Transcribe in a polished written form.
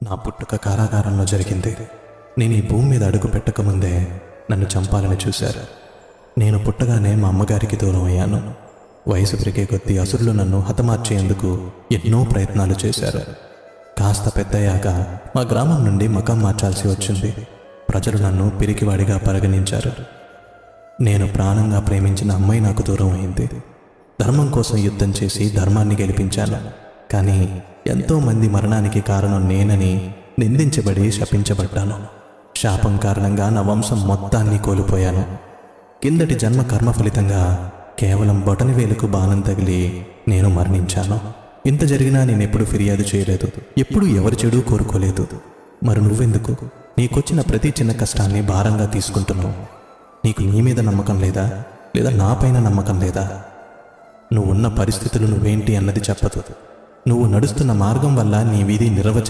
నా పుట్టుక కారాగారంలో జరిగింది. నేను ఈ భూమి మీద అడుగు పెట్టకముందే నన్ను చంపాలని చూశారు. నేను పుట్టగానే మా అమ్మగారికి దూరం అయ్యాను. వయసు పెరిగే కొద్దీ అసురులు నన్ను హతమార్చేందుకు ఎన్నో ప్రయత్నాలు చేశారు. కాస్త పెద్దయ్యాక మా గ్రామం నుండి మకం మార్చాల్సి వచ్చింది. ప్రజలు నన్ను పిరికివాడిగా పరిగణించారు. నేను ప్రాణంగా ప్రేమించిన అమ్మాయి నాకు దూరం అయింది. ధర్మం కోసం యుద్ధం చేసి ధర్మాన్ని గెలిపించాను. కానీ ఎంతోమంది మరణానికి కారణం నేనని నిందించబడి శపించబడ్డాను. శాపం కారణంగా నా వంశం మొత్తాన్ని కోల్పోయాను. కిందటి జన్మ కర్మ ఫలితంగా కేవలం బొటనవేలుకు బాణం తగిలి నేను మరణించాను. ఇంత జరిగినా నేనెప్పుడు ఫిర్యాదు చేయలేదు. ఎప్పుడు ఎవరి చెడు కోరుకోలేదు. మరి నువ్వెందుకు నీకొచ్చిన ప్రతి చిన్న కష్టాన్ని భారంగా తీసుకుంటున్నావు? నీకు నీ మీద నమ్మకం లేదా? లేదా నాపైన నమ్మకం లేదా? నువ్వున్న పరిస్థితులు నువ్వేంటి అన్నది చెప్పదు. నువ్వు నడుస్తున్న మార్గం వల్ల నీ వీధి